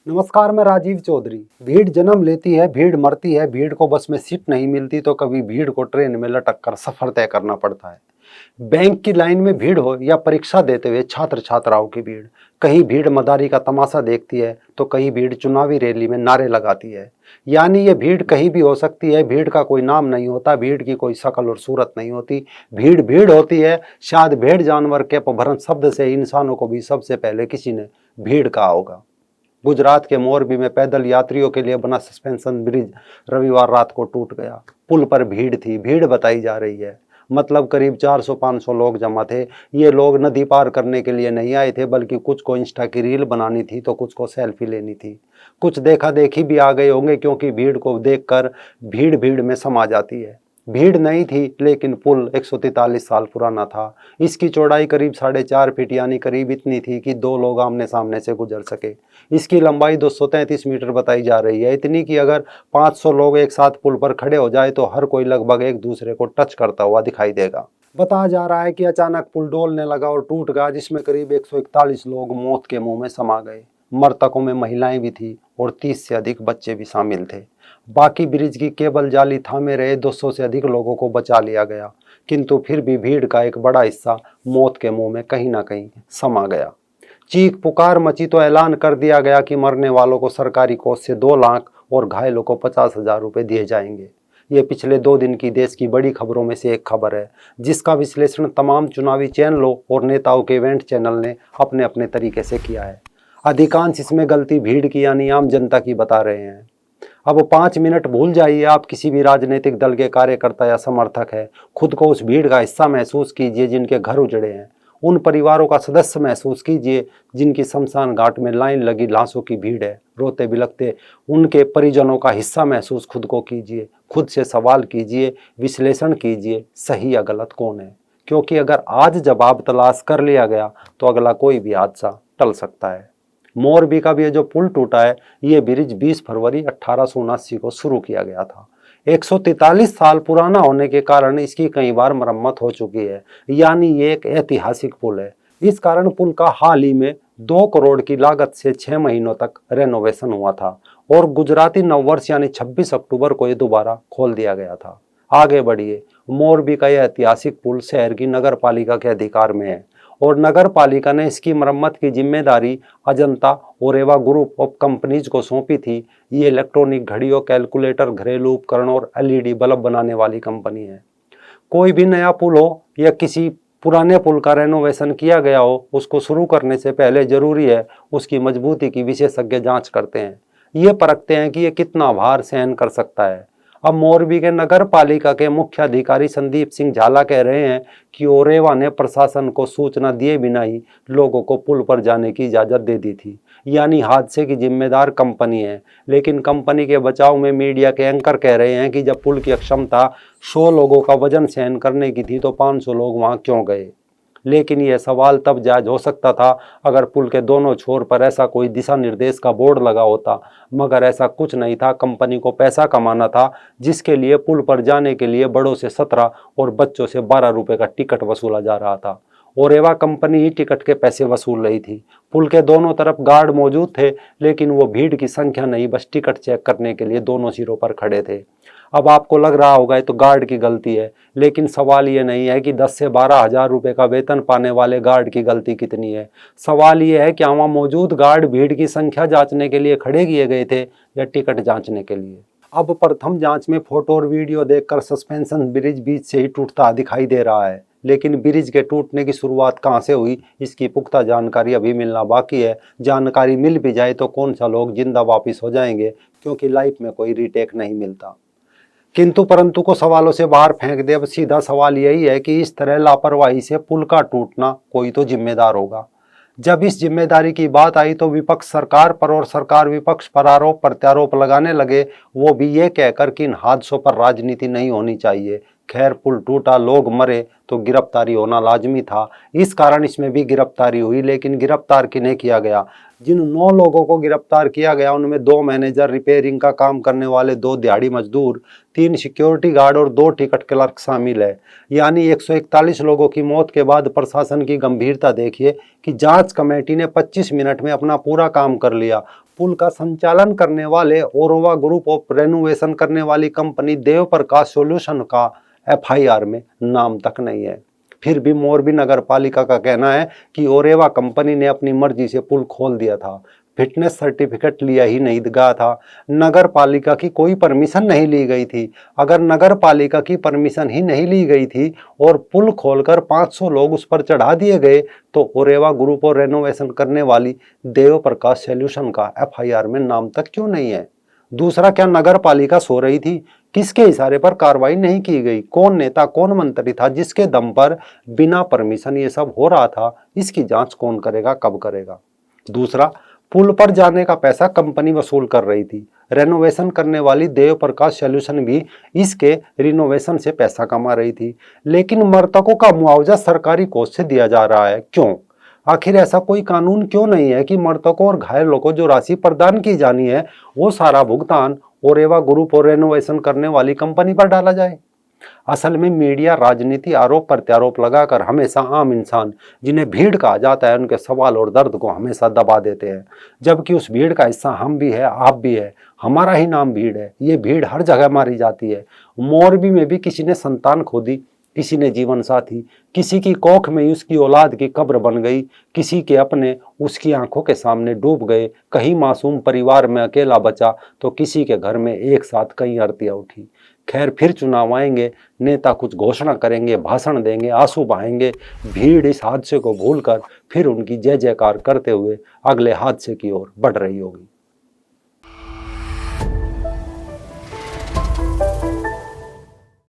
नमस्कार, मैं राजीव चौधरी। भीड़ जन्म लेती है, भीड़ मरती है, भीड़ को बस में सीट नहीं मिलती तो कभी भीड़ को ट्रेन में लटक कर सफर तय करना पड़ता है। बैंक की लाइन में भीड़ हो या परीक्षा देते हुए छात्र छात्राओं की भीड़, कहीं भीड़ मदारी का तमाशा देखती है तो कहीं भीड़ चुनावी रैली में नारे लगाती है। यानी ये भीड़ कहीं भी हो सकती है। भीड़ का कोई नाम नहीं होता, भीड़ की कोई शक्ल और सूरत नहीं होती। भीड़ भीड़ होती है। शायद भेड़ जानवर के अपभ्रंश शब्द से इंसानों को भी सबसे पहले किसी ने भीड़ कहा होगा। गुजरात के मोरबी में पैदल यात्रियों के लिए बना सस्पेंशन ब्रिज रविवार रात को टूट गया। पुल पर भीड़ थी, भीड़ बताई जा रही है। मतलब करीब 400-500 लोग जमा थे। ये लोग नदी पार करने के लिए नहीं आए थे, बल्कि कुछ को इंस्टा की रील बनानी थी तो कुछ को सेल्फी लेनी थी। कुछ देखा देखी भी आ गए होंगे, क्योंकि भीड़ को देखकर भीड़ भीड़ में समा जाती है। भीड़ नहीं थी, लेकिन पुल 143 साल पुराना था। इसकी चौड़ाई करीब 4.5 फीट यानी करीब इतनी थी कि दो लोग आमने सामने से गुजर सके। इसकी लंबाई 233 मीटर बताई जा रही है। इतनी कि अगर 500 लोग एक साथ पुल पर खड़े हो जाए तो हर कोई लगभग एक दूसरे को टच करता हुआ दिखाई देगा। बताया जा रहा है कि अचानक पुल डोलने लगा और टूट गया, जिसमें करीब 141 लोग मौत के मुंह में समा गए। मृतकों में महिलाएं भी थी और 30 से अधिक बच्चे भी शामिल थे। बाकी ब्रिज की केबल जाली थामे रहे 200 से अधिक लोगों को बचा लिया गया, किंतु फिर भी भीड़ का एक बड़ा हिस्सा मौत के मुंह में कहीं ना कहीं समा गया। चीख पुकार मची तो ऐलान कर दिया गया कि मरने वालों को सरकारी कोष से 2 लाख और घायलों को 50,000 रुपए दिए जाएंगे। ये पिछले 2 दिन की देश की बड़ी खबरों में से एक खबर है, जिसका विश्लेषण तमाम चुनावी चैनलों और नेताओं के इवेंट चैनल ने अपने अपने तरीके से किया है। अधिकांश इसमें गलती भीड़ की यानी आम जनता की बता रहे हैं। अब 5 मिनट भूल जाइए आप किसी भी राजनीतिक दल के कार्यकर्ता या समर्थक है। खुद को उस भीड़ का हिस्सा महसूस कीजिए जिनके घर उजड़े हैं। उन परिवारों का सदस्य महसूस कीजिए जिनकी शमशान घाट में लाइन लगी लाशों की भीड़ है। रोते बिलखते उनके परिजनों का हिस्सा महसूस खुद को कीजिए। खुद से सवाल कीजिए, विश्लेषण कीजिए, सही या गलत कौन है। क्योंकि अगर आज जवाब तलाश कर लिया गया तो अगला कोई भी हादसा टल सकता है। मोरबी का भी ये जो पुल टूटा है, ये ब्रिज 20 फरवरी 1879 को शुरू किया गया था। 143 साल पुराना होने के कारण इसकी कई बार मरम्मत हो चुकी है, यानी ये एक ऐतिहासिक पुल है। इस कारण पुल का हाल ही में 2 करोड़ की लागत से 6 महीनों तक रेनोवेशन हुआ था और गुजराती नववर्ष यानी 26 अक्टूबर को ये दोबारा खोल दिया गया था। आगे बढ़िए। मोरबी का यह ऐतिहासिक पुल शहर की नगर पालिका के अधिकार में है और नगर पालिका ने इसकी मरम्मत की जिम्मेदारी Ajanta Oreva group of companies को सौंपी थी। ये इलेक्ट्रॉनिक घड़ियों, कैलकुलेटर, घरेलू उपकरण और एलईडी बल्ब बनाने वाली कंपनी है। कोई भी नया पुल हो या किसी पुराने पुल का रेनोवेशन किया गया हो, उसको शुरू करने से पहले जरूरी है उसकी मजबूती की विशेषज्ञ जांच करते हैं। ये परखते हैं कि ये कितना भार सहन कर सकता है। अब मोरबी के नगर पालिका के मुख्य अधिकारी संदीप सिंह झाला कह रहे हैं कि ओरेवा ने प्रशासन को सूचना दिए बिना ही लोगों को पुल पर जाने की इजाजत दे दी थी, यानी हादसे की जिम्मेदार कंपनी है। लेकिन कंपनी के बचाव में मीडिया के एंकर कह रहे हैं कि जब पुल की क्षमता 100 लोगों का वजन सहन करने की थी तो 500 लोग वहां क्यों गए। लेकिन यह सवाल तब जायज हो सकता था अगर पुल के दोनों छोर पर ऐसा कोई दिशा निर्देश का बोर्ड लगा होता, मगर ऐसा कुछ नहीं था। कंपनी को पैसा कमाना था, जिसके लिए पुल पर जाने के लिए बड़ों से 17 और बच्चों से 12 रुपए का टिकट वसूला जा रहा था। ओरेवा कंपनी ही टिकट के पैसे वसूल रही थी। पुल के दोनों तरफ गार्ड मौजूद थे, लेकिन वो भीड़ की संख्या नहीं, बस टिकट चेक करने के लिए दोनों सिरों पर खड़े थे। अब आपको लग रहा होगा ये तो गार्ड की गलती है, लेकिन सवाल ये नहीं है कि 10 से 12 हजार रुपए का वेतन पाने वाले गार्ड की गलती कितनी है। सवाल ये है कि वहाँ मौजूद गार्ड भीड़ की संख्या जांचने के लिए खड़े किए गए थे या टिकट जांचने के लिए। अब प्रथम जांच में फोटो और वीडियो देखकर सस्पेंशन ब्रिज बीच से ही टूटता दिखाई दे रहा है, लेकिन ब्रिज के टूटने की शुरुआत कहां से हुई इसकी पुख्ता जानकारी अभी मिलना बाकी है। जानकारी मिल भी जाए तो कौन सा लोग जिंदा वापिस हो जाएंगे, क्योंकि लाइफ में कोई रीटेक नहीं मिलता। किंतु परंतु को सवालों से बाहर फेंक दे। अब सीधा सवाल यही है कि इस तरह लापरवाही से पुल का टूटना कोई तो जिम्मेदार होगा। जब इस जिम्मेदारी की बात आई तो विपक्ष सरकार पर और सरकार विपक्ष पर आरोप प्रत्यारोप लगाने लगे, वो भी ये कहकर कि इन हादसों पर राजनीति नहीं होनी चाहिए। खैर, पुल टूटा, लोग मरे तो गिरफ्तारी होना लाजमी था। इस कारण इसमें भी गिरफ्तारी हुई, लेकिन गिरफ्तार किन्हें किया गया? जिन 9 लोगों को गिरफ्तार किया गया उनमें 2 मैनेजर, रिपेयरिंग का काम करने वाले 2 दिहाड़ी मजदूर, 3 सिक्योरिटी गार्ड और 2 टिकट क्लर्क शामिल है। यानी 141 लोगों की मौत के बाद प्रशासन की गंभीरता देखिए कि जांच कमेटी ने 25 मिनट में अपना पूरा काम कर लिया। पुल का संचालन करने वाले ओरोवा ग्रुप ऑफ रेनोवेशन करने वाली कंपनी देव प्रकाश सॉल्यूशन का एफआईआर में नाम तक नहीं है। फिर भी मोरबी नगर पालिका का कहना है कि ओरेवा कंपनी ने अपनी मर्जी से पुल खोल दिया था, फिटनेस सर्टिफिकेट लिया ही नहीं गया था, नगर पालिका की कोई परमिशन नहीं ली गई थी। अगर नगर पालिका की परमिशन ही नहीं ली गई थी और पुल खोलकर 500 लोग उस पर चढ़ा दिए गए तो ओरेवा ग्रुप और रेनोवेशन करने वाली देव प्रकाश सॉल्यूशन का एफआईआर में नाम तक क्यों नहीं है? दूसरा, क्या नगर पालिका सो रही थी? किसके इशारे पर कार्रवाई नहीं की गई? कौन नेता, कौन मंत्री था जिसके दम पर बिना परमिशन ये सब हो रहा था? इसकी जांच कौन करेगा, कब करेगा? दूसरा, पुल पर जाने का पैसा कंपनी वसूल कर रही थी। रेनोवेशन करने वाली देव प्रकाश सॉल्यूशन भी इसके रिनोवेशन से पैसा कमा रही थी, लेकिन मृतकों का मुआवजा सरकारी कोष से दिया जा रहा है। क्यों? आखिर ऐसा कोई कानून क्यों नहीं है कि मृतकों और घायलों को जो राशि प्रदान की जानी है वो सारा भुगतान ओरेवा ग्रुप और रेनोवेशन करने वाली कंपनी पर डाला जाए? असल में मीडिया राजनीति आरोप प्रत्यारोप लगाकर हमेशा आम इंसान, जिन्हें भीड़ कहा जाता है, उनके सवाल और दर्द को हमेशा दबा देते हैं, जबकि उस भीड़ का हिस्सा हम भी है, आप भी है। हमारा ही नाम भीड़ है। ये भीड़ हर जगह मारी जाती है। मोरबी में भी किसी ने संतान खो दी, किसी ने जीवन साथी, किसी की कोख में उसकी औलाद की कब्र बन गई, किसी के अपने उसकी आंखों के सामने डूब गए, कहीं मासूम परिवार में अकेला बचा तो किसी के घर में एक साथ कई आरतियां उठी। खैर, फिर चुनाव आएंगे, नेता कुछ घोषणा करेंगे, भाषण देंगे, आंसू बहाएंगे, भीड़ इस हादसे को भूलकर फिर उनकी जय जयकार करते हुए अगले हादसे की ओर बढ़ रही होगी।